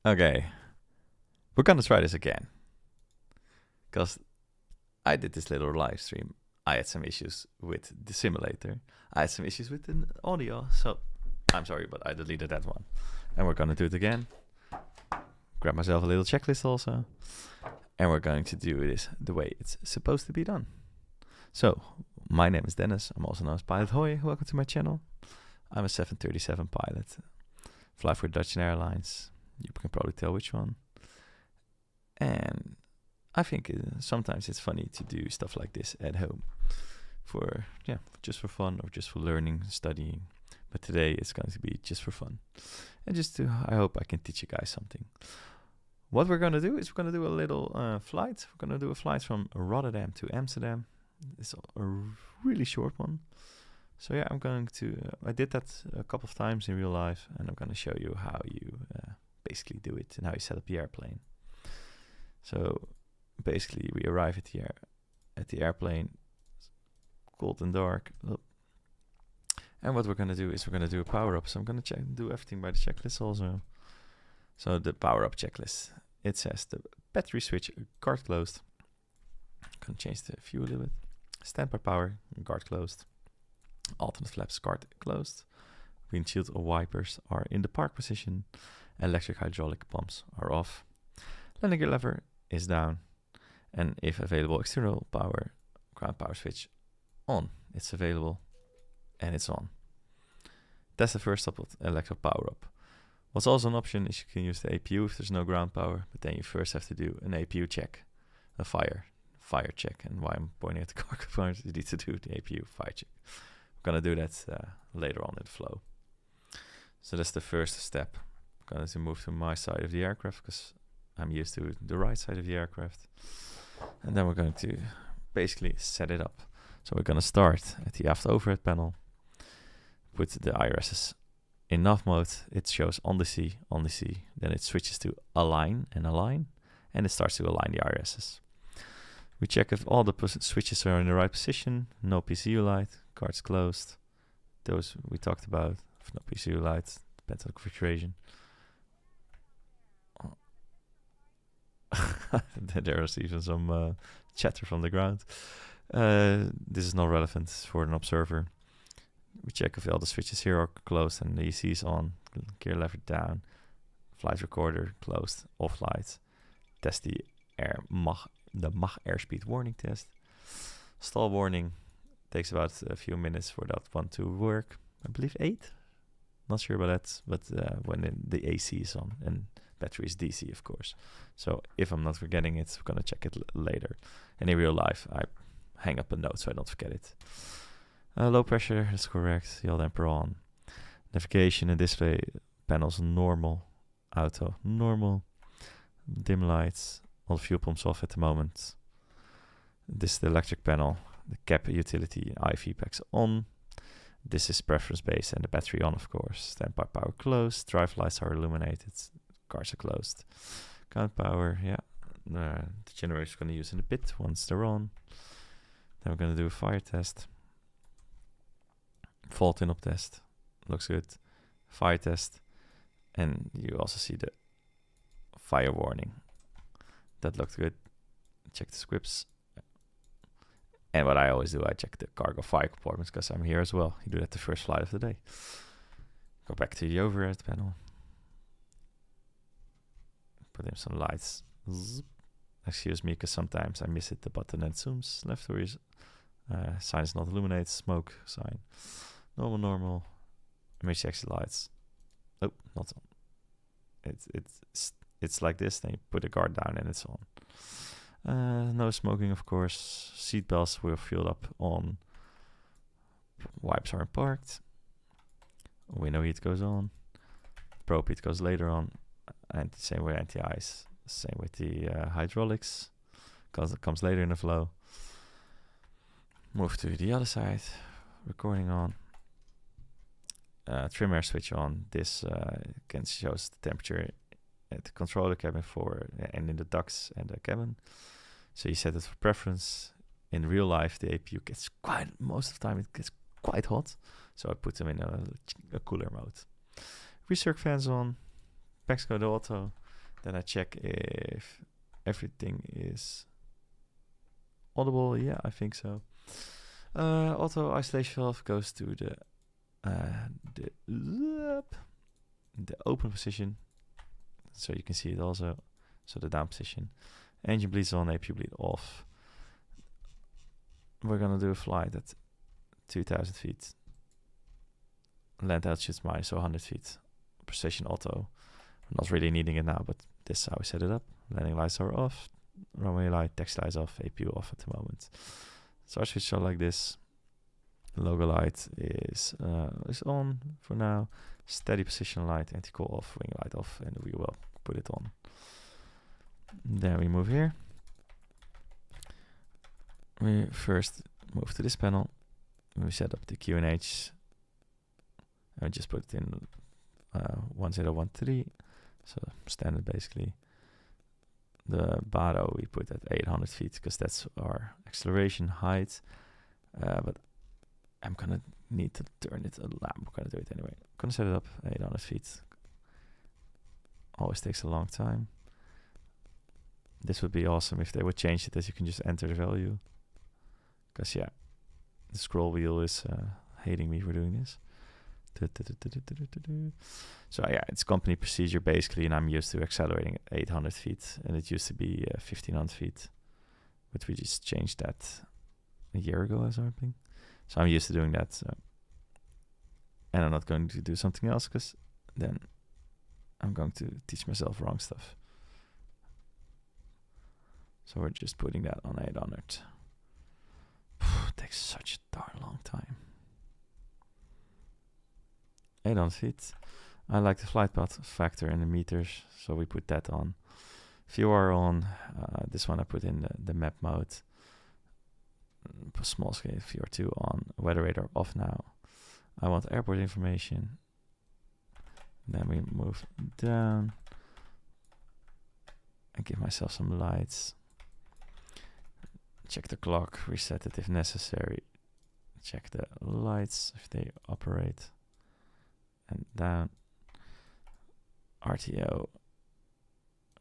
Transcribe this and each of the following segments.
Okay, we're gonna try this again. Because I did this little live stream. I had some issues with the simulator. I had some issues with the audio. So I'm sorry, but I deleted that one. And we're gonna do it again. Grab myself a little checklist also. And we're going to do this the way it's supposed to be done. So, my name is Dennis. I'm also known as Pilot Hoy. Welcome to my channel. I'm a 737 pilot. Fly for Dutch Airlines. You can probably tell which one. And I think sometimes it's funny to do stuff like this at home. Just for fun or just for learning, studying. But today it's going to be just for fun. And I hope I can teach you guys something. What we're going to do is we're going to do a little flight. We're going to do a flight from Rotterdam to Amsterdam. It's a really short one. So yeah, I did that a couple of times in real life, and I'm going to show you how you basically do it and how you set up the airplane. So basically we arrive at the airplane, cold and dark. And what we're going to do is we're going to do a power up. So I'm going to do everything by the checklist also. So the power up checklist, it says the battery switch guard closed. I'm going to change the view a little bit. Standby power, guard closed. Alternate flaps, guard closed. Windshield wipers are in the park position. Electric hydraulic pumps are off. Landing gear lever is down. And if available, external power, ground power switch on. It's available and it's on. That's the first step of electric power up. What's also an option is you can use the APU if there's no ground power, but then you first have to do an APU check, a fire check. And why I'm pointing at the car components, you need to do the APU fire check. We're going to do that later on in the flow. So that's the first step. I'm going to move to my side of the aircraft because I'm used to the right side of the aircraft. And then we're going to basically set it up. So we're going to start at the aft overhead panel. Put the IRSs in nav mode. It shows on the C. Then it switches to align, and it starts to align the IRSs. We check if all the switches are in the right position. No PCU light. Guards closed. Those we talked about. No PCU light. Depends on the configuration. There is even some chatter from the ground. This is not relevant for an observer. We check if all the switches here are closed and the EC is on. Gear lever down. Flight recorder closed. Off light. Test the Mach airspeed warning test. Stall warning. Takes about a few minutes for that one to work. I believe 8. Not sure about that, but when the AC is on and battery is DC, of course. So if I'm not forgetting it, we're going to check it later. And in real life, I hang up a note so I don't forget it. Low pressure, that's correct. Yaw damper on. Navigation and display panels normal. Auto normal. Dim lights. All the fuel pumps off at the moment. This is the electric panel. The cap utility IV packs on. This is preference based and the battery on, of course. Standby power closed. Drive lights are illuminated. Cars are closed. Ground power, yeah. The generator is going to use in a bit once they're on. Then we're going to do a fire test. Fault in-up test. Looks good. Fire test. And you also see the fire warning. That looked good. Check the scripts. And what I always do, I check the cargo fire compartments because I'm here as well. You do that the first flight of the day. Go back to the overhead panel. Put in some lights. Zip. Excuse me, because sometimes I miss the button and it zooms left or is sign is not illuminated. Smoke sign. Normal. Emergency exit lights. Oh, not on. It's like this. Then you put the guard down and it's on. No smoking, of course. Seat belts were filled up on. Wipes are parked. Window heat goes on. Probe heat goes later on. And the same way anti-ice. Same with the hydraulics. Because it comes later in the flow. Move to the other side. Recording on. Trim air switch on. This shows the temperature at the controller cabin and in the ducts and the cabin. So you set it for preference. In real life, the APU gets most of the time it gets quite hot. So I put them in a cooler mode. Recirc fans on. Packs go to auto. Then I check if everything is audible. Yeah, I think so. Auto isolation valve goes to the open position, so you can see it also. So the down position. Engine bleeds on, APU bleed off. We're gonna do a flight at 2,000 feet. Land altitude minus 100 feet. Precision auto. I'm not really needing it now, but this is how we set it up. Landing lights are off. Runway light, taxi lights off, APU off at the moment. Start switch shot like this. Logo light is on for now. Steady position light, anti-call off, wing light off, and we will put it on. Then we move here. We first move to this panel. We set up the QNH. I just put it in 1013, so standard basically. The Baro we put at 800 feet because that's our acceleration height. But I'm gonna need to turn it a lot. I'm gonna do it anyway. I'm gonna set it up 800 feet. Always takes a long time. This would be awesome if they would change it that you can just enter the value. Because yeah, the scroll wheel is hating me for doing this. So yeah, it's company procedure basically, and I'm used to accelerating at 800 feet, and it used to be 1500 feet, but we just changed that a year ago or something. So I'm used to doing that. So, and I'm not going to do something else because then I'm going to teach myself wrong stuff. So we're just putting that on 800. It takes such a darn long time. 800 feet. I like the flight path factor in the meters, so we put that on. VOR on. This one I put in the map mode. Small scale VOR2 on. Weather radar off now. I want airport information. Then we move down. I give myself some lights. Check the clock, reset it if necessary. Check the lights if they operate. And down. RTO.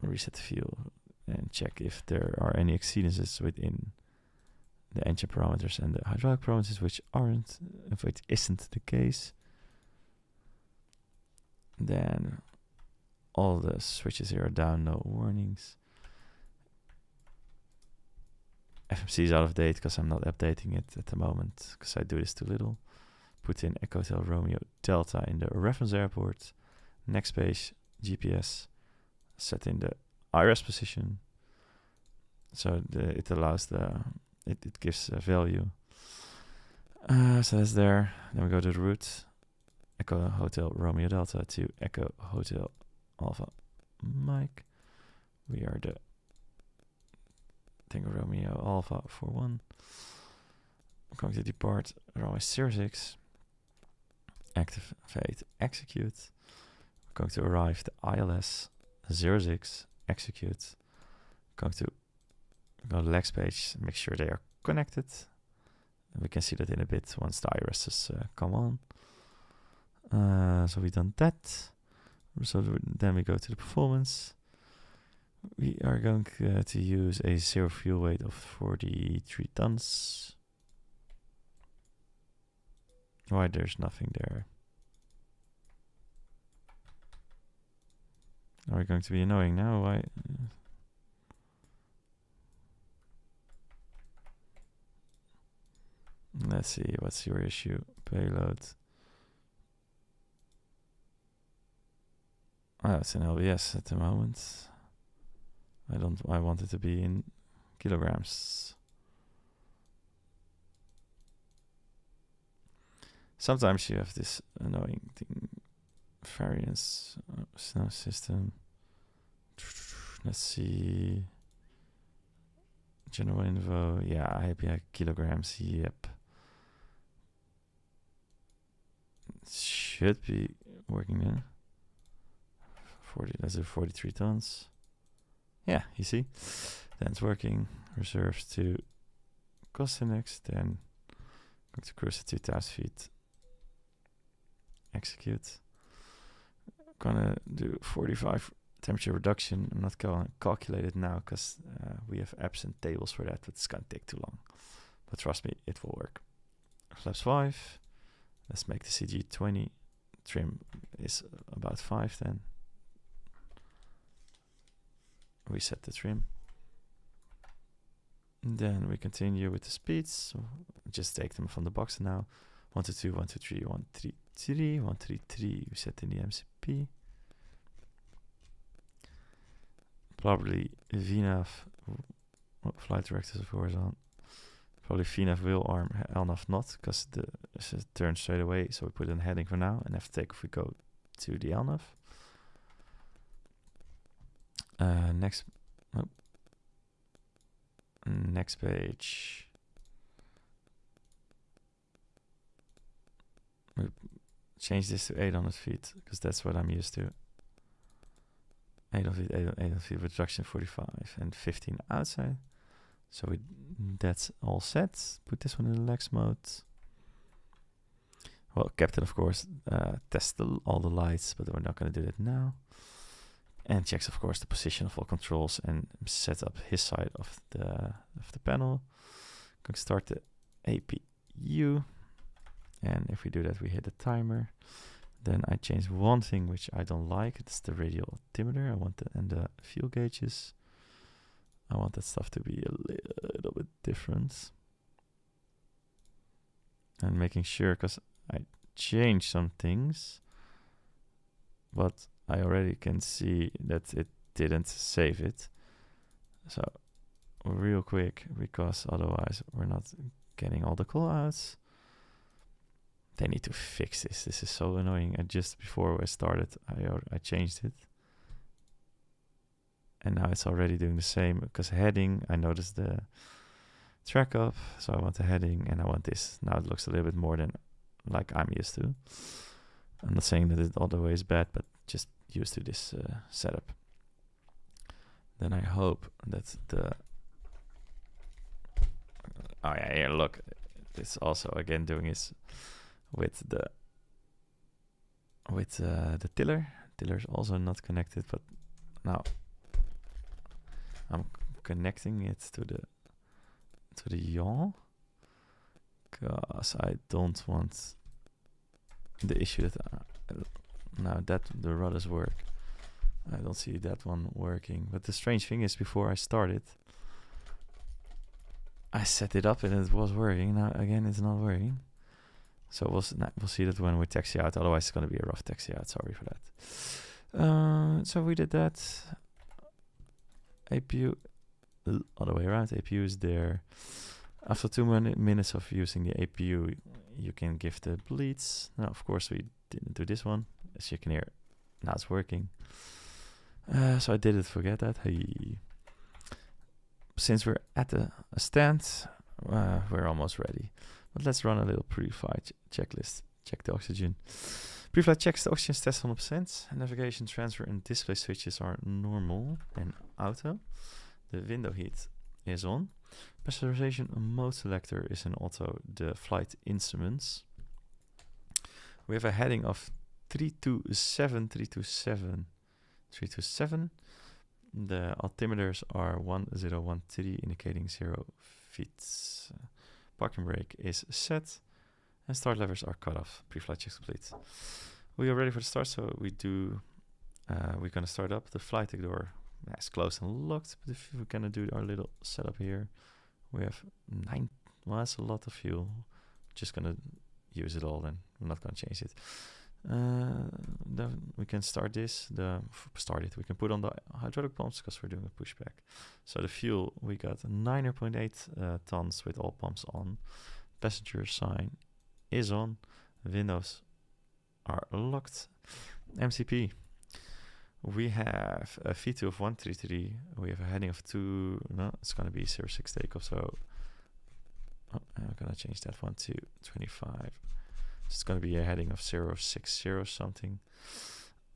Reset the fuel. And check if there are any exceedances within the engine parameters and the hydraulic parameters, which aren't, if it isn't the case. Then all the switches here are down, no warnings. FMC is out of date because I'm not updating it at the moment because I do this too little. Put in Echo Hotel Romeo Delta in the reference airport. Next page, GPS. Set in the IRS position. So it allows it gives a value. So that's there. Then we go to the route. Echo Hotel Romeo Delta to Echo Hotel Alpha Mike. We are the Tango Romeo Alpha 41. I'm going to depart runway 06. Activate execute. We're going to arrive the ILS 06. Execute. Going to go to the next page. Make sure they are connected. And we can see that in a bit once the IRSs come on. So we've done that. So then we go to the performance. We are going to use a zero fuel weight of 43 tons. Why there's nothing there? Are we going to be annoying now? Why? Let's see, what's your issue? Payload. Oh, it's an LBS at the moment. I want it to be in kilograms. Sometimes you have this annoying thing. Variance snow system. Let's see. General info. Yeah, IPI kilograms. Yep. It should be working then. 40. Let's do 43 tons. Yeah, you see. Then it's working. Reserves to cost index. Then going to cruise at 2,000 feet. Execute. Gonna do 45 temperature reduction. I'm not going to calculate it now because we have absent tables for that, but it's going to take too long. But trust me, it will work. Flaps 5. Let's make the CG 20. Trim is about 5 then. Reset the trim. And then we continue with the speeds. So just take them from the box now. 122, 123, 133, 133. We set in the MCP. Probably VNAV. Flight directives of course on. Probably VNAV will arm, LNAV not, because the turn straight away. So we put in heading for now, and after takeoff we go to the LNAV. Next page. We change this to 800 feet because that's what I'm used to. 800 feet with traction 45 and 15 outside. So that's all set. Put this one in relax mode. Well, captain, of course, tests all the lights, but we're not going to do that now. And checks, of course, the position of all controls and set up his side of the panel. Going to start the APU. And if we do that, we hit the timer. Then I change one thing which I don't like. It's the radial altimeter. I want and the fuel gauges. I want that stuff to be a little bit different. And making sure, because I changed some things, but I already can see that it didn't save it. So real quick, because otherwise we're not getting all the callouts. They need to fix this. This is so annoying. And just before I started, I changed it. And now it's already doing the same. Because heading, I noticed the track up. So I want the heading and I want this. Now it looks a little bit more than like I'm used to. I'm not saying that it all the way is bad, but just used to this setup. Then I hope that the... Oh yeah, here, look. It's also again doing is with the tiller. Tiller is also not connected, but now I'm connecting it to the yaw, because I don't want the issue that now that the rudders work. I don't see that one working. But the strange thing is, before I started, I set it up and it was working. Now again, it's not working. So we'll see that when we taxi out. Otherwise, it's going to be a rough taxi out. Sorry for that. So we did that. APU, other way around. APU is there. After 2 minutes of using the APU, you can give the bleeds. Now, of course, we didn't do this one. As you can hear, now it's working. So I didn't forget that. Hey. Since we're at a stand, we're almost ready. But let's run a little pre-flight checklist. Check the oxygen. Pre-flight checks the oxygen test 100%. Navigation, transfer, and display switches are normal and auto. The window heat is on. Pressurization mode selector is in auto. The flight instruments. We have a heading of 327, 327, 327. The altimeters are 1013, indicating 0 feet. Parking brake is set, and start levers are cut off. Pre-flight checks complete. We are ready for the start, so we're gonna start up. The flight deck door is closed and locked. But if we're gonna do our little setup here, we have 9. Well, that's a lot of fuel. Just gonna use it all, then we're not gonna change it. Then we can start this. We can put on the hydraulic pumps because we're doing a pushback. So the fuel, we got 9.8 tons with all pumps on. Passenger sign is on. Windows are locked. MCP. We have a V2 of 133. We have a heading of 2. No, it's gonna be 06 takeoff. So I'm gonna change that one to 25. It's going to be a heading of 060 something.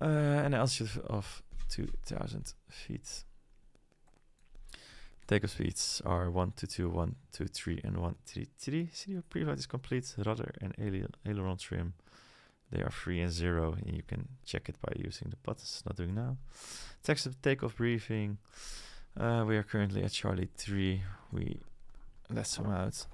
An altitude of 2,000 feet. Takeoff speeds are 122, 123, and 133. See, pre-flight is complete. Rudder and aileron trim They are 3 and 0, and you can check it by using the buttons. It's not doing now. Text of takeoff briefing. We are currently at Charlie 3. Let's zoom out.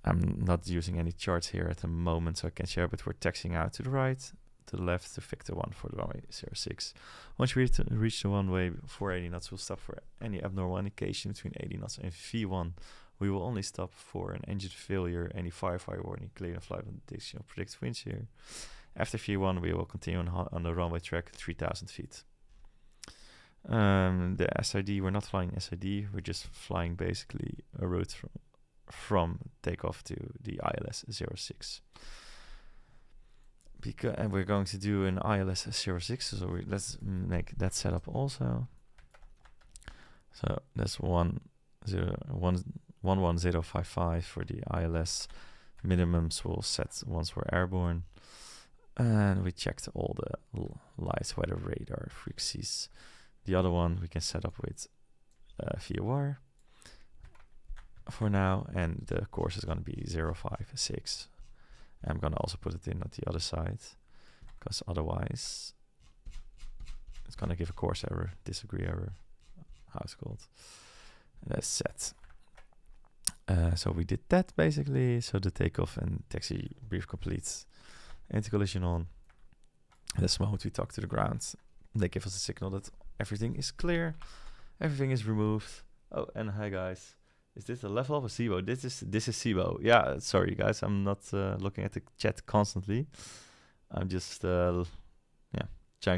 I'm not using any charts here at the moment, so I can share, but we're taxiing out to the right, to the left, to Victor 1 for the runway 06. Once we reach the runway 480 knots, we'll stop for any abnormal indication between 80 knots and V1. We will only stop for an engine failure, any fire warning, clear and flight prediction of predicted winds here. After V1, we will continue on the runway track 3,000 feet. The SID, we're not flying SID, we're just flying basically a route from takeoff to the ILS 06. And we're going to do an ILS 06, so let's make that setup also. So that's 11055 for the ILS. Minimums will set once we're airborne. And we checked all the lights, weather, radar, frequencies. The other one we can set up with VOR for now, and the course is going to be 056. I'm going to also put it in at the other side, because otherwise it's going to give a course error, disagree error, how it's called. And that's set. So we did that basically. So the takeoff and taxi brief complete. Anti-collision on. At this moment we talk to the ground. They give us a signal that everything is clear. Everything is removed. Oh, and hi guys. Is this a level of a Zibo? This is Zibo. Yeah, sorry guys. I'm not looking at the chat constantly. I'm just trying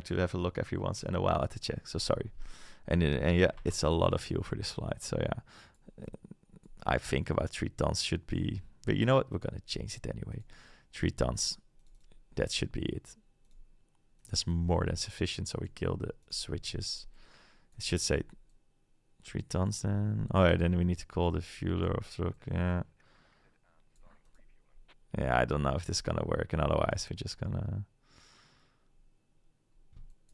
to have a look every once in a while at the chat. So sorry. And yeah, it's a lot of fuel for this flight. So yeah, I think about 3 tons should be. But you know what? We're gonna change it anyway. 3 tons. That should be it. That's more than sufficient. So we kill the switches. It should say 3 tons then. Oh yeah, then we need to call the fueler of truck. Yeah. Yeah, I don't know if this is gonna work, and otherwise we're just gonna.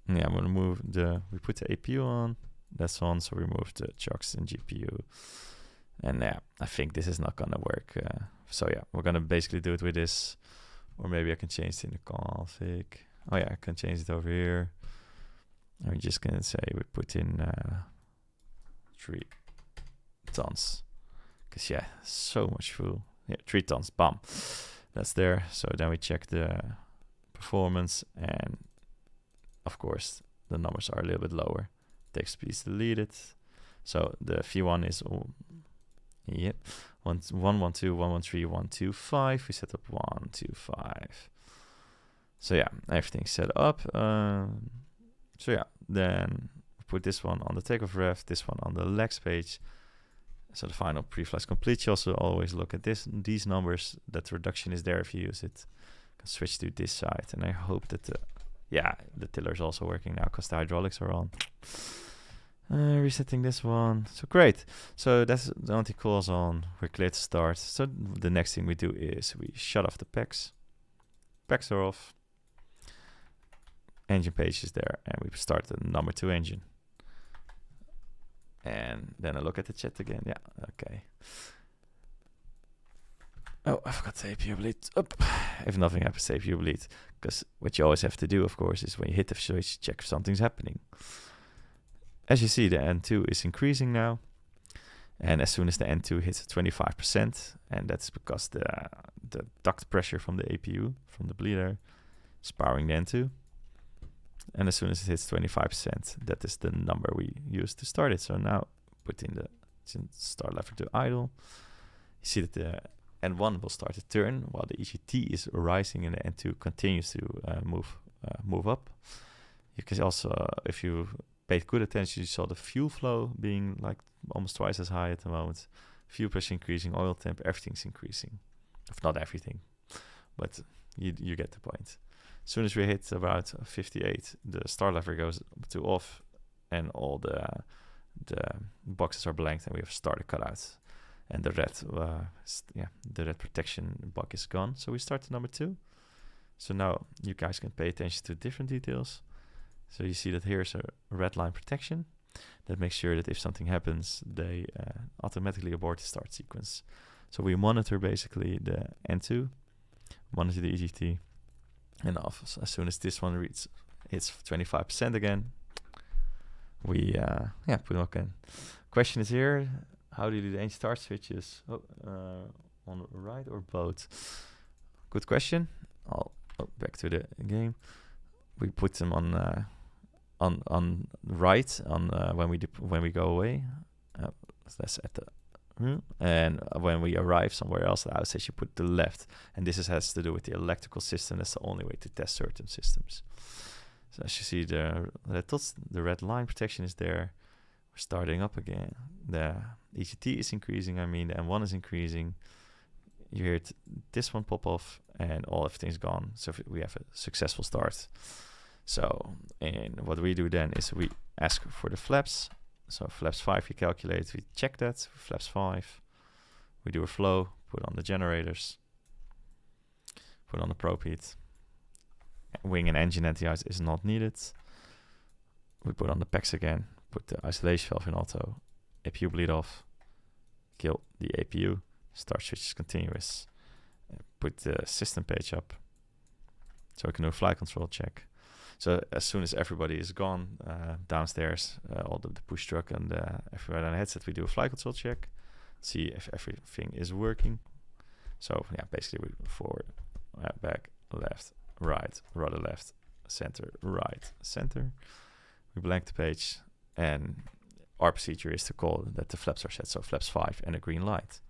Yeah, I'm gonna move we put the APU on. That's on, so we move the chocks and GPU. And yeah, I think this is not gonna work. So yeah, we're gonna basically do it with this. Or maybe I can change it in the config. Oh yeah, I can change it over here. I'm just gonna say we put in 3 tons. Cause yeah, so much fuel. Yeah, 3 tons, bam. That's there. So then we check the performance, and of course the numbers are a little bit lower. Text piece deleted. So the V1 is 112, 113, 125. We set up 125. So yeah, everything's set up. So yeah, then put this one on the takeoff ref, this one on the legs page. So the final pre-flight complete. You also always look at these numbers. That reduction is there if you use it. Can switch to this side, and I hope that the tiller is also working now because the hydraulics are on. Resetting this one. So great. So that's the anti-calls on. We're clear to start. So the next thing we do is we shut off the packs. Packs are off. Engine page is there, and we start the number 2 engine. And then I look at the chat again. Yeah, okay. Oh, I forgot to APU bleed. Up. If nothing happens, APU bleed. Because what you always have to do, of course, is when you hit the switch, check if something's happening. As you see, the N2 is increasing now. And as soon as the N2 hits 25%, and that's because the duct pressure from the APU, from the bleeder, is powering the N2. And as soon as it hits 25%, that is the number we use to start it. So now put in the start lever to idle. You see that the N1 will start to turn while the EGT is rising and the N2 continues to move up. You can also, if you paid good attention, you saw the fuel flow being like almost twice as high at the moment. Fuel pressure increasing, oil temp, everything's increasing. If not everything, but you get the point. As soon as we hit about 58, the start lever goes to off, and all the boxes are blanked, and we have started cutouts. And the red protection bug is gone. So we start to number 2. So now you guys can pay attention to different details. So you see that here's a red line protection that makes sure that if something happens, they automatically abort the start sequence. So we monitor basically the N2. monitor the EGT, and off. So as soon as this one reads it's 25% again, we put it again. Question is here: how do you do the anti start switches? On the right or both? Good question. Back to the game. We put them on right when we go away. That's at the and when we arrive somewhere else, the house says you put the left, and this has to do with the electrical system. That's the only way to test certain systems. So as you see, the red line protection is there. We're starting up again. The EGT is increasing. I mean, the M1 is increasing. You hear this one pop off, and everything's gone. So we have a successful start. So, and what we do then is we ask for the flaps. So flaps 5 we calculate, we check that, flaps 5. We do a flow, put on the generators, put on the probe heat. Wing and engine anti-ice is not needed. We put on the packs again, put the isolation valve in auto, APU bleed off, kill the APU, start switch is continuous. Put the system page up, so we can do a flight control check. So as soon as everybody is gone downstairs, all the push truck and everyone on the headset, we do a flight control check, see if everything is working. So yeah, basically we forward, back, left, right, rudder left, center, right, center. We blank the page, and our procedure is to call that the flaps are set, so flaps 5 and a green light.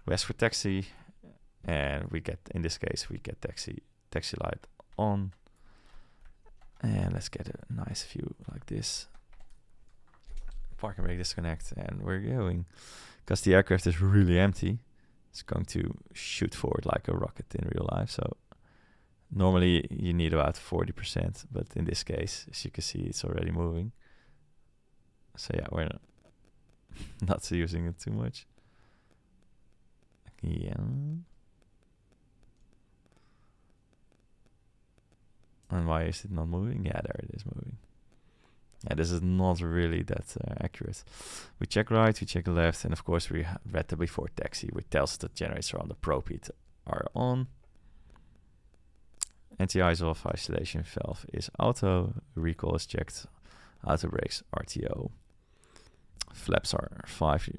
We ask for taxi, and we get, in this case, we get taxi light on. And let's get a nice view like this. Parking brake disconnect, and we're going. Because the aircraft is really empty, it's going to shoot forward like a rocket in real life. So normally you need about 40%, but in this case, as you can see, it's already moving. So yeah, we're not using it too much. Yeah. And why is it not moving? Yeah, there it is moving. Yeah, this is not really that accurate. We check right, we check left, and of course we read the before taxi, which tells us that generators on the probe heat are on. Anti-ice off, isolation valve is auto, recall is checked, auto brakes RTO. Flaps are 5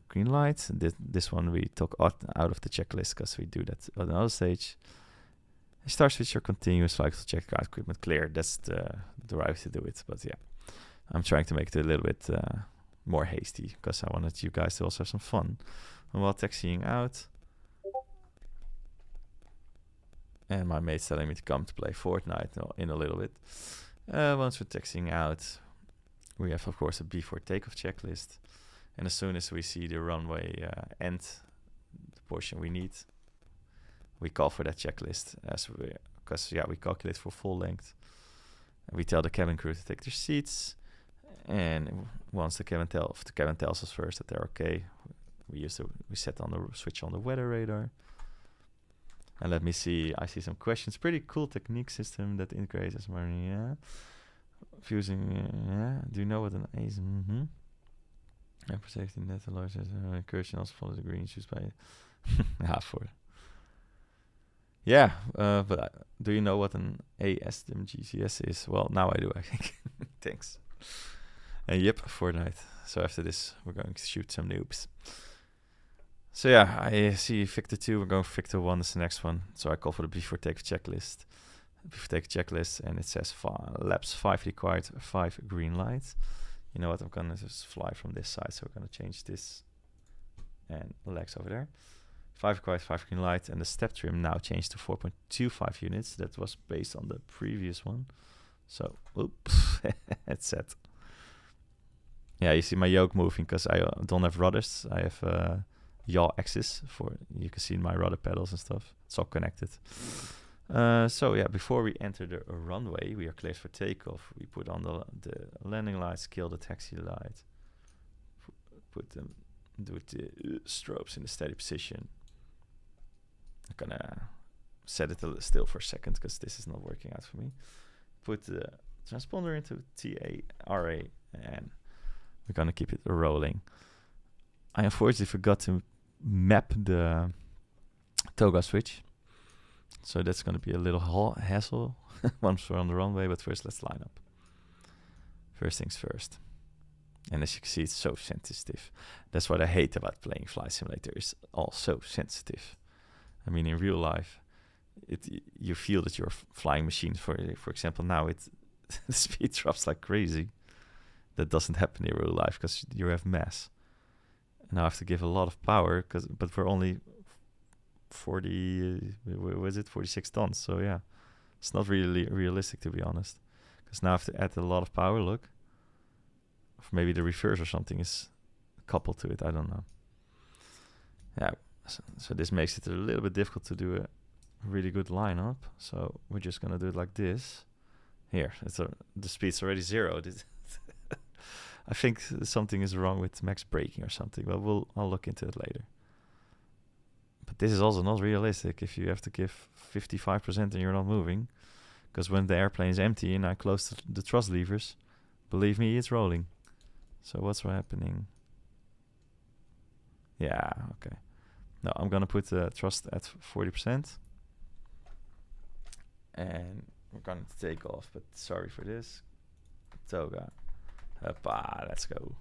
green light. This one we took out of the checklist because we do that on another stage. Start switch or continuous flight check equipment clear. That's the right way to do it. But yeah, I'm trying to make it a little bit more hasty because I wanted you guys to also have some fun. And while taxiing out, and my mate's telling me to come to play Fortnite in a little bit. Once we're taxiing out, we have of course a before takeoff checklist. And as soon as we see the runway end, the portion we need, we call for that checklist because we calculate for full length. And we tell the cabin crew to take their seats, and once the cabin tells us first that they're okay, we set on the switch on the weather radar. And let me see, I see some questions. Pretty cool technique system that integrates as money. Yeah, fusing. Do you know what an ACE? And for safety net alerts incursion also follows the green used by for. Yeah, but do you know what an ASMGCS is? Well, now I do, I think. Thanks. And yep, Fortnite. So after this, we're going to shoot some noobs. So yeah, I see Victor 2. We're going for Victor 1. That's the next one. So I call for the before takeoff checklist. Before takeoff checklist, and it says laps 5 required, 5 green lights. You know what? I'm going to just fly from this side. So we're going to change this and legs over there. 5 required, 5 green light, and the step trim now changed to 4.25 units. That was based on the previous one. So, oops, it's set. Yeah, you see my yoke moving because I don't have rudders. I have yaw axis for, you can see my rudder pedals and stuff. It's all connected. So yeah, before we enter the runway, we are cleared for takeoff. We put on the landing lights, kill the taxi light, put them, do the strobes in the steady position. I'm gonna set it still for a second because this is not working out for me. Put the transponder into TARA, and we're gonna keep it rolling. I unfortunately forgot to map the toga switch. So that's going to be a little hassle once we're on the runway, but first let's line up. First things first. And as you can see, it's so sensitive. That's what I hate about playing Flight Simulator. It's all so sensitive. I mean, in real life, you feel that you're flying machines. For example, now the speed drops like crazy. That doesn't happen in real life because you have mass. And I have to give a lot of power, but we're only 46 tons. So yeah, it's not really realistic, to be honest. Because now I have to add a lot of power, look. Or maybe the reverse or something is coupled to it, I don't know. Yeah, so this makes it a little bit difficult to do a really good lineup. So we're just gonna do it like this. Here, the speed's already 0. I think something is wrong with max braking or something, but I'll look into it later. But this is also not realistic if you have to give 55% and you're not moving. Because when the airplane is empty and I close the thrust levers, believe me, it's rolling. So what's happening? Yeah, okay. Now I'm gonna put the thrust at 40%. And we're gonna take off, but sorry for this. Toga. Hoppa, let's go.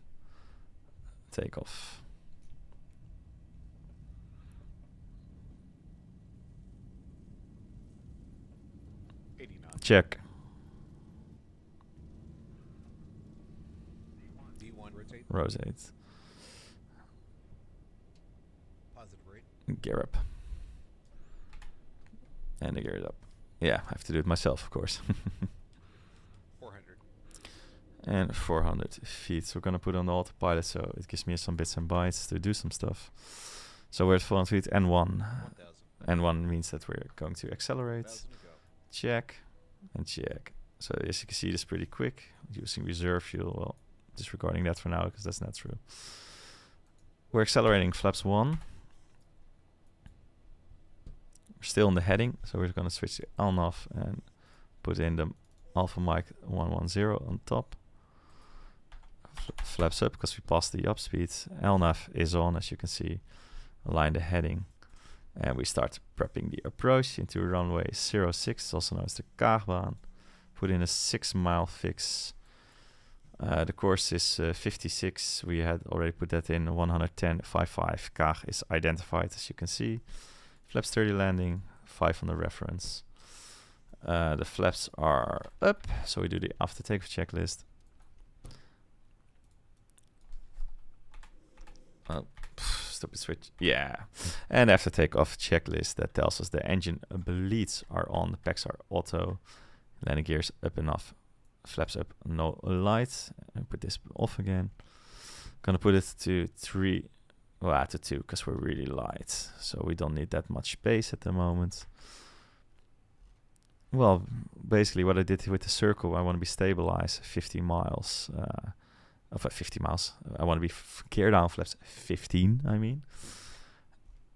Take off. Check. D1 rotate. Rotate. Positive rate. Gear up. And the gear is up. Yeah, I have to do it myself, of course. 400. And 400 feet. So we're gonna put on the autopilot, so it gives me some bits and bytes to do some stuff. So we're at 400 feet. N1. 1000. N1 means that we're going to accelerate. 1000 to go. Check. And check. So as you can see, this is pretty quick. Using reserve fuel. Well, disregarding that for now because that's not true. We're accelerating flaps 1. We're still in the heading, so we're going to switch to on-off and put in the Alpha Mike 110 on top. Flaps up because we passed the up speed. LNAV is on, as you can see. Align the heading. And we start prepping the approach into runway 06, also known as the Kaagbaan. Put in a 6-mile fix. The course is 56. We had already put that in 110.55. Kaag is identified, as you can see. Flaps 30 landing, 5 on the reference. The flaps are up, so we do the after takeoff checklist. Oh, stupid switch. Yeah. And after takeoff checklist that tells us the engine bleeds are on, the packs are auto, landing gears up and off, flaps up, no light. And put this off again. Gonna put it to 3, well, to 2 because we're really light, so we don't need that much space at the moment. Well, basically what I did with the circle, I want to be stabilized 50 miles. 50 miles. I want to be gear down flaps 15, I mean.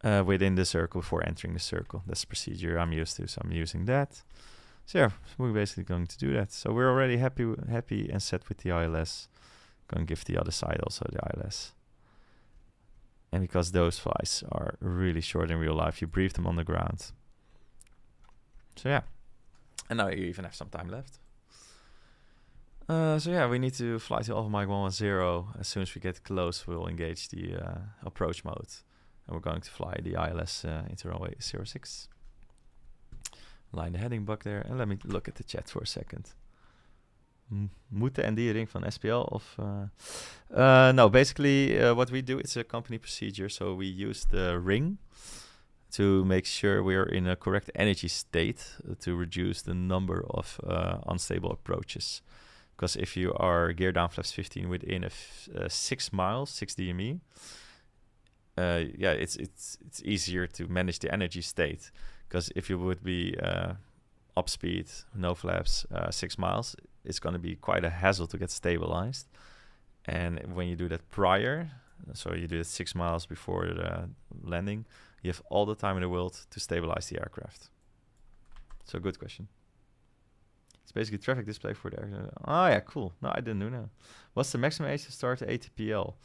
Within the circle before entering the circle. That's the procedure I'm used to, so I'm using that. So yeah, we're basically going to do that. So we're already happy and set with the ILS. Going to give the other side also the ILS. And because those flights are really short in real life, you brief them on the ground. So yeah. And now you even have some time left. So yeah, we need to fly to Alpha Mike 110. As soon as we get close, we'll engage the approach mode. And we're going to fly the ILS into runway 06. Line the heading buck there. And let me look at the chat for a second. Moet de ND-ring van SPL of... no, basically what we do, it's a company procedure. So we use the ring to make sure we're in a correct energy state to reduce the number of unstable approaches. Because if you are gear down flaps 15 within 6 miles, 6 DME, yeah, it's easier to manage the energy state. Because if you would be up speed, no flaps, 6 miles, it's going to be quite a hassle to get stabilized. And when you do that prior, so you do it 6 miles before the landing, you have all the time in the world to stabilize the aircraft. So good question. It's basically traffic display for the air. Oh yeah, cool. No, I didn't know that. What's the maximum age to start the ATPL?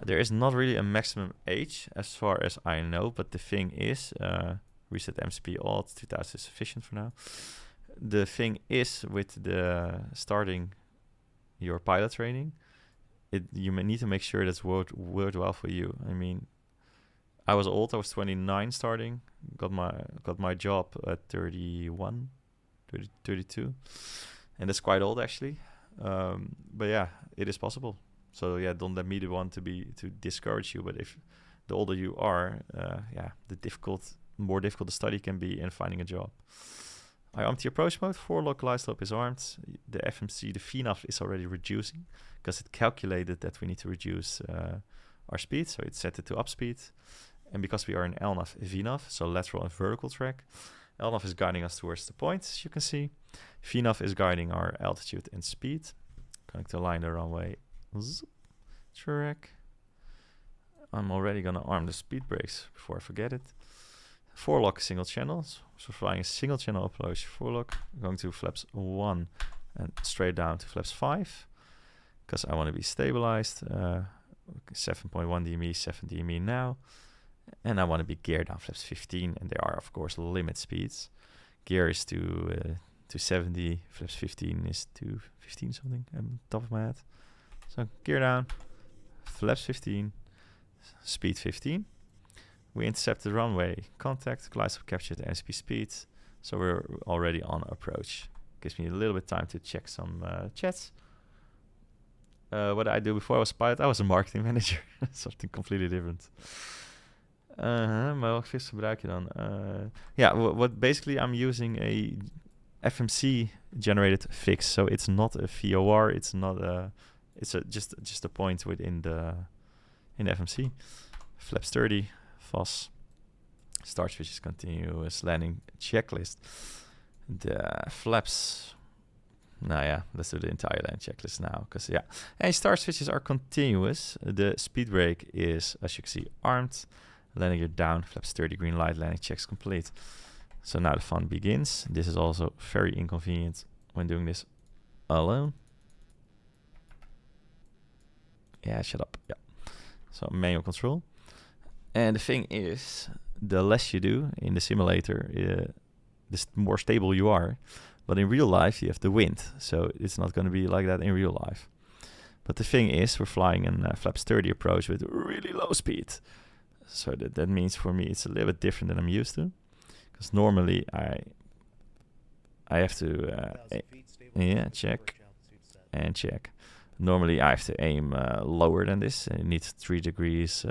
There is not really a maximum age as far as I know, but the thing is, Reset MCP alt, 2000 is sufficient for now. The thing is, with the starting your pilot training, you may need to make sure that's worthwhile for you. I mean, I was old. I was 29 starting. Got my job at 31, 32, and that's quite old actually. But yeah, it is possible. So yeah, don't let me the one to discourage you. But if the older you are, the more difficult the study can be in finding a job. I armed the approach mode. 4-lock glide slope is armed. The FMC, the VNAV is already reducing because it calculated that we need to reduce our speed. So it set it to up speed. And because we are in LNAV, VNAV, so lateral and vertical track, LNAV is guiding us towards the point, as you can see. VNAV is guiding our altitude and speed. Going to align the runway track. I'm already going to arm the speed brakes before I forget it. 4-lock single channels. So flying a single channel approach 4-lock. Going to flaps 1 and straight down to flaps 5 because I want to be stabilized. 7.1 DME, 7 DME now. And I want to be gear down flaps 15, and there are of course limit speeds. Gear is to 70, flaps 15 is to 15 something on top of my head. So gear down, flaps 15, speed 15. We intercept the runway contact, glide slope captured NSP speed. So we're already on approach. Gives me a little bit of time to check some chats. What I do before I was a pilot, I was a marketing manager. Something completely different. Maar welke vis gebruik je dan? What basically I'm using a FMC generated fix, so it's not a VOR. It's not a. It's just a point within the FMC. Flaps 30, FOS. Start switches continuous landing checklist. The flaps. Let's do the entire land checklist now, because and start switches are continuous. The speed brake is, as you can see, armed. Landing gear down, flaps 30, green light, landing checks complete. So now the fun begins. This is also very inconvenient when doing this alone. Yeah, shut up. Yeah. So manual control. And the thing is, the less you do in the simulator, the more stable you are. But in real life, you have the wind. So it's not going to be like that in real life. But the thing is, we're flying in flaps 30 approach with really low speed. So that means for me it's a little bit different than I'm used to, because normally I have to check and check. Normally I have to aim lower than this. It needs 3 degrees.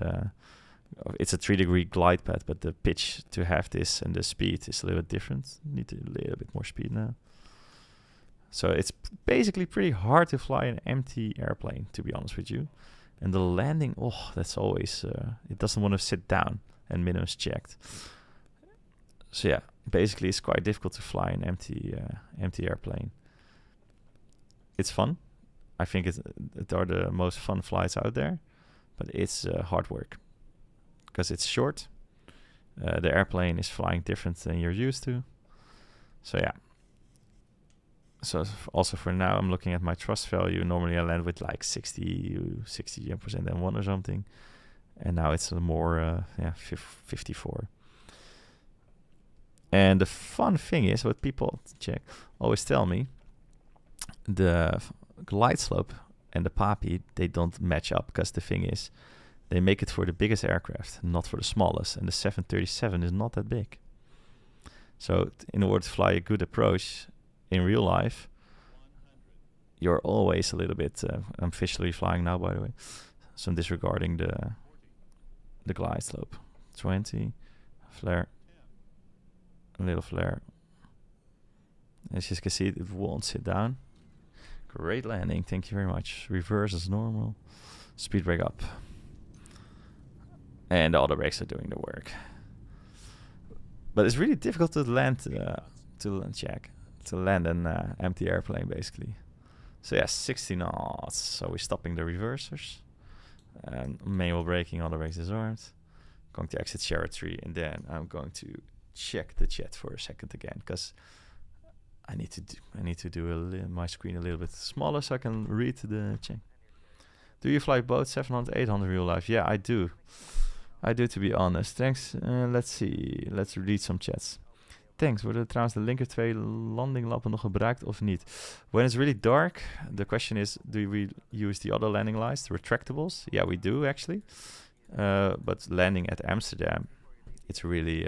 It's a 3-degree glide path, but the pitch to have this and the speed is a little bit different. Need a little bit more speed now. So it's basically pretty hard to fly an empty airplane, to be honest with you. And the landing, that's always, it doesn't want to sit down, and minimums checked. So yeah, basically it's quite difficult to fly an empty airplane. It's fun. I think it are the most fun flights out there, but it's hard work because it's short. The airplane is flying different than you're used to. So yeah. So also for now, I'm looking at my thrust value. Normally I land with like 60% M1 or something. And now it's more, 54. And the fun thing is, what people always tell me, the glide slope and the PAPI, they don't match up, because the thing is, they make it for the biggest aircraft, not for the smallest. And the 737 is not that big. So in order to fly a good approach in real life, you're always a little bit, I'm visually flying now, by the way, so I'm disregarding the glide slope. 20, flare, a little flare. As you can see, it won't sit down. Great landing, thank you very much. Reverse as normal. Speed brake up. And all the brakes are doing the work. But it's really difficult to land, to land an empty airplane, basically. So yeah, 60 knots. So we're stopping the reversers. Manual braking, all the brakes disarmed. Going to exit territory, and then I'm going to check the chat for a second again, because I need to do my screen a little bit smaller so I can read the chat. Do you fly both 700, 800 real life? Yeah, I do. I do, to be honest. Thanks. Let's see. Let's read some chats. Thanks. Worden trouwens de linker 2 landinglampen nog gebruikt of niet? When it's really dark, the question is, do we use the other landing lights, the retractables? Yeah, we do actually. But landing at Amsterdam, it's really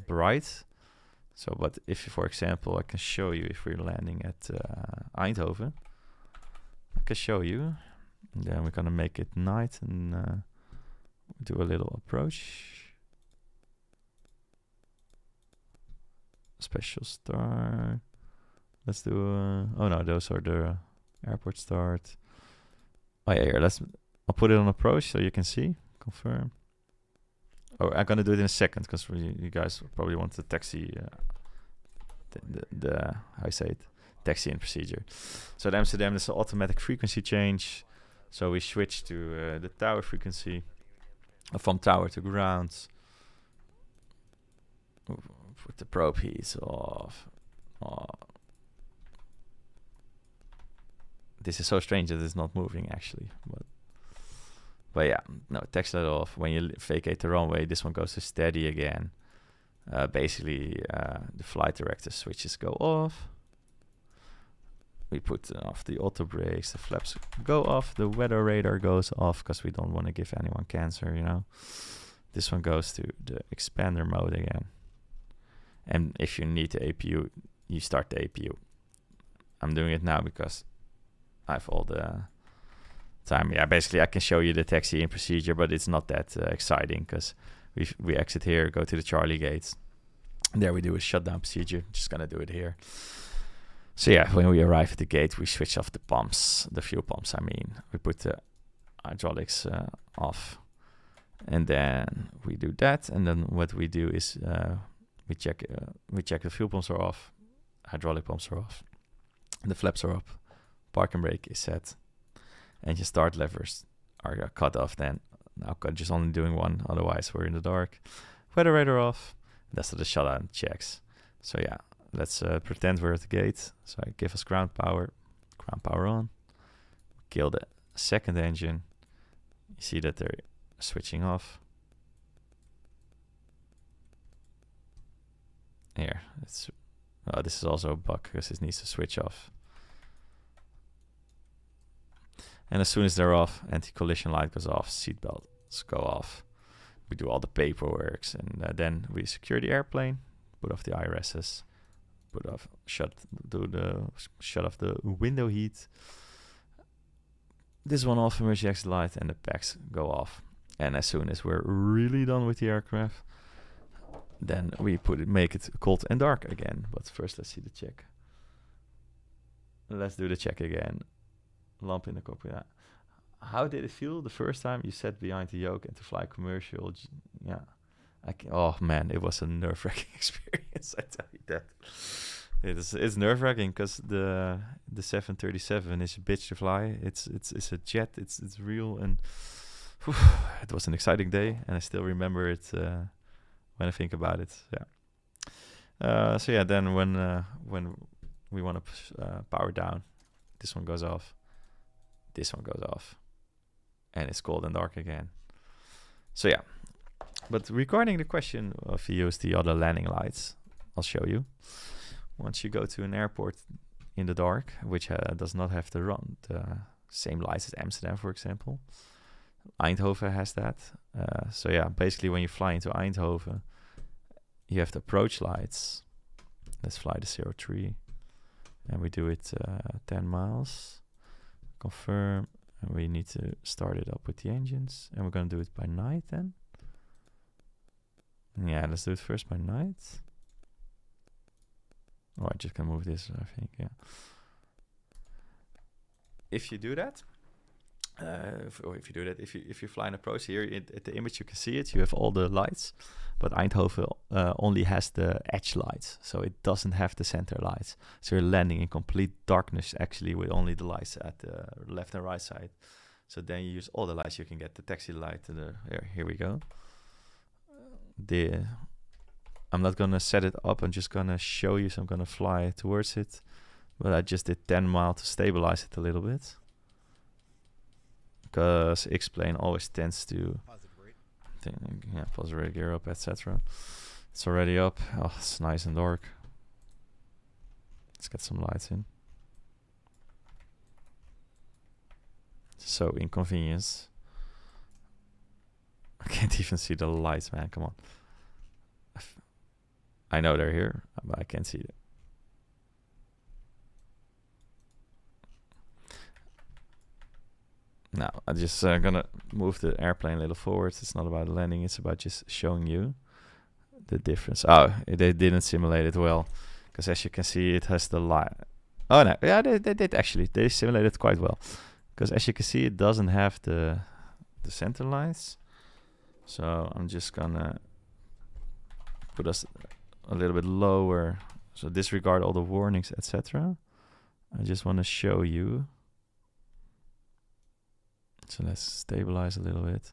bright. So, but if, for example, I can show you if we're landing at Eindhoven, I can show you. And then we're gonna make it night and do a little approach. Special start. Let's do. Oh no, those are the airport start. Oh yeah, here. I'll put it on approach so you can see. Confirm. Oh, I'm gonna do it in a second because you guys probably want the taxi. The how you say it? Taxi in procedure. So at Amsterdam, there's an automatic frequency change. So we switch to the tower frequency from tower to ground. Put the probe heat off. Oh. This is so strange that it's not moving actually. But yeah, no, taxi let off. When you vacate the runway, this one goes to steady again. Basically, the flight director switches go off. We put off the auto brakes, the flaps go off, the weather radar goes off because we don't want to give anyone cancer, you know. This one goes to the expander mode again. And if you need the APU, you start the APU. I'm doing it now because I have all the time. Yeah, basically I can show you the taxi in procedure, but it's not that exciting because we exit here, go to the Charlie gates. There we do a shutdown procedure. Just gonna do it here. So yeah, when we arrive at the gate, we switch off the pumps, the fuel pumps. I mean, we put the hydraulics off, and then we do that. And then what we do is we check the fuel pumps are off, hydraulic pumps are off, the flaps are up, parking brake is set, engine start levers are cut off. Then now just only doing one, otherwise we're in the dark. Weather radar off. That's the shutdown checks. So yeah, let's pretend we're at the gate. So I give us ground power on. Kill the second engine. You see that they're switching off. Here, this is also a bug because it needs to switch off. And as soon as they're off, anti-collision light goes off, seat belts go off. We do all the paperwork, and then we secure the airplane, put off the IRSs, shut off the window heat. This one off, emergency exit light, and the packs go off. And as soon as we're really done with the aircraft, then we make it cold and dark again. But first, let's see the check. Let's do the check again. Lamp in the cockpit. How did it feel the first time you sat behind the yoke and to fly commercial? Yeah, oh man, it was a nerve-wracking experience. I tell you that. It's nerve-wracking because the 737 is a bitch to fly. It's a jet. It's real, and whew, it was an exciting day, and I still remember it when I think about it. Yeah. So yeah, then when we want to power down, this one goes off. This one goes off. And it's cold and dark again. So yeah. But regarding the question of you use the other landing lights, I'll show you. Once you go to an airport in the dark, which does not have the same lights as Amsterdam, for example. Eindhoven has that. So yeah, basically when you fly into Eindhoven, you have the approach lights. Let's fly the 03. And we do it 10 miles. Confirm. And we need to start it up with the engines. And we're going to do it by night then. Yeah, let's do it first by night. Oh, I just can move this, I think, yeah. If you do that, if you fly an approach here, at the image you can see it, you have all the lights, but Eindhoven only has the edge lights, so it doesn't have the center lights. So you're landing in complete darkness, actually, with only the lights at the left and right side. So then you use all the lights you can get. The taxi light, here we go. I'm not gonna set it up, I'm just gonna show you, so I'm gonna fly towards it. But I just did 10 miles to stabilize it a little bit. Because Xplane always tends to Yeah, positive gear up, etc. It's already up. Oh, it's nice and dark. Let's get some lights in. So inconvenience. I can't even see the lights, man. Come on. I know they're here, but I can't see them. Now, I'm just gonna move the airplane a little forward. It's not about landing, it's about just showing you the difference. Oh, they didn't simulate it well, because as you can see, it has the light. Oh no, yeah, they did actually. They simulated quite well, because as you can see, it doesn't have the center lines. So I'm just gonna put us a little bit lower, so disregard all the warnings, etc. I just want to show you. So let's stabilize a little bit.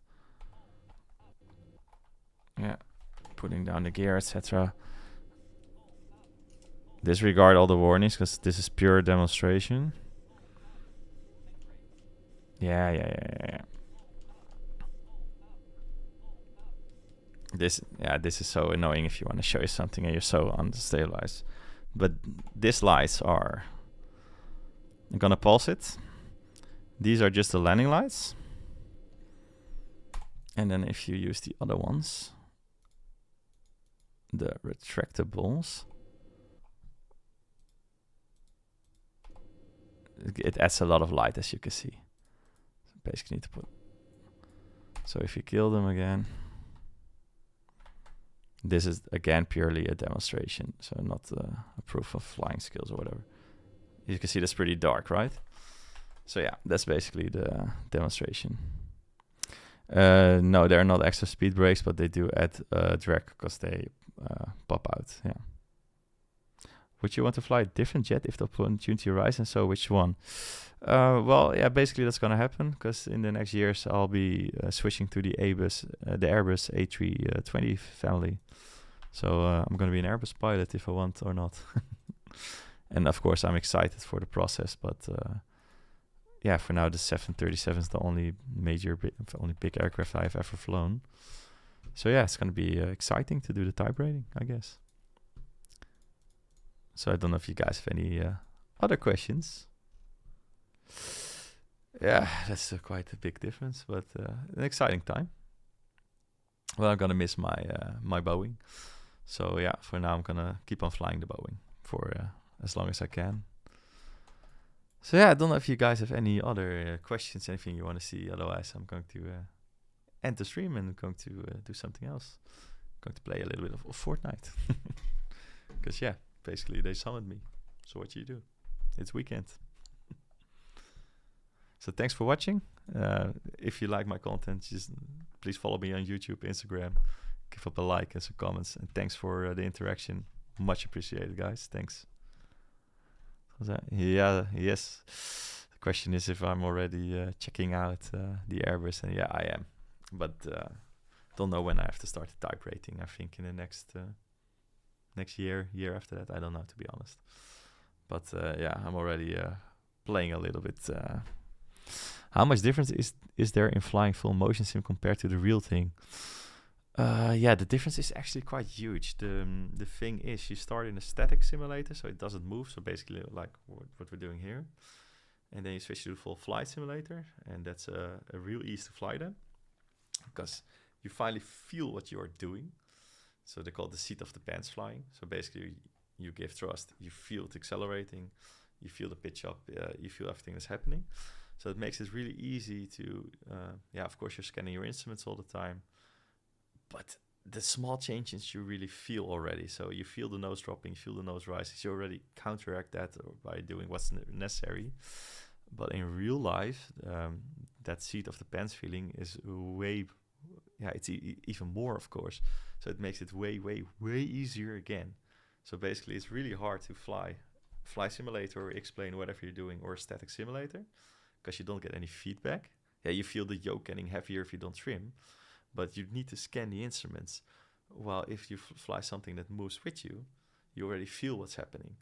Yeah, putting down the gear, etc. Disregard all the warnings, because this is pure demonstration. Yeah. This is so annoying if you want to show you something and you're so unstabilized. But these lights are, I'm gonna pulse it. These are just the landing lights. And then if you use the other ones, the retractables, it adds a lot of light, as you can see. So basically need to put, so if you kill them again, this is again purely a demonstration, so not a proof of flying skills or whatever. You can see that's pretty dark, right? So yeah, that's basically the demonstration. No, they're not extra speed brakes, but they do add drag because they pop out. Yeah. Would you want to fly a different jet if the opportunity arises? And so which one? Well, yeah, basically that's gonna happen, because in the next years I'll be switching to the Airbus A320 family. So I'm gonna be an Airbus pilot if I want or not. And of course I'm excited for the process, but yeah, for now the 737 is the only big aircraft I've ever flown. So yeah, it's gonna be exciting to do the type rating, I guess. So I don't know if you guys have any other questions. Yeah, that's quite a big difference, but an exciting time. Well, I'm gonna miss my Boeing. So yeah, for now I'm gonna keep on flying the Boeing for as long as I can. So yeah, I don't know if you guys have any other questions, anything you want to see. Otherwise, I'm going to end the stream and I'm going to do something else. I'm going to play a little bit of Fortnite. Because yeah, basically they summoned me. So what do you do? It's weekend. So thanks for watching. If you like my content, just please follow me on YouTube, Instagram. Give up a like and some comments. And thanks for the interaction. Much appreciated, guys. Thanks. Yeah, yes. The question is if I'm already checking out the Airbus, and yeah, I am. But don't know when I have to start the type rating. I think in the next year after that. I don't know, to be honest. But yeah, I'm already playing a little bit. How much difference is there in flying full motion sim compared to the real thing? Yeah, the difference is actually quite huge. The thing is, you start in a static simulator, so it doesn't move. So basically, like what we're doing here, and then you switch to the full flight simulator, and that's a real ease to fly then, because you finally feel what you are doing. So they call it the seat of the pants flying. So basically, you give thrust, you feel it accelerating, you feel the pitch up, you feel everything that's happening. So it makes it really easy to, yeah, of course, you're scanning your instruments all the time. But the small changes you really feel already. So you feel the nose dropping, you feel the nose rising. So you already counteract that by doing what's necessary. But in real life, that seat of the pants feeling is way, yeah, it's even more, of course. So it makes it way easier again. So basically, it's really hard to fly simulator or Xplane, whatever you're doing, or a static simulator, because you don't get any feedback. Yeah, you feel the yoke getting heavier if you don't trim. But you need to scan the instruments. While if you fly something that moves with you, you already feel what's happening.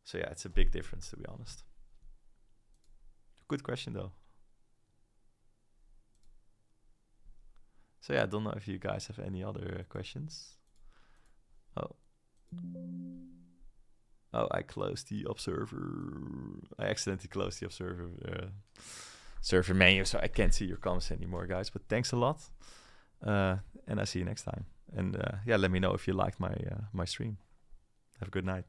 So yeah, it's a big difference, to be honest. Good question, though. So yeah, I don't know if you guys have any other questions. Oh, I closed the observer. I accidentally closed the observer server menu, so I can't see your comments anymore, guys. But thanks a lot, and I see you next time. And yeah, let me know if you liked my stream. Have a good night.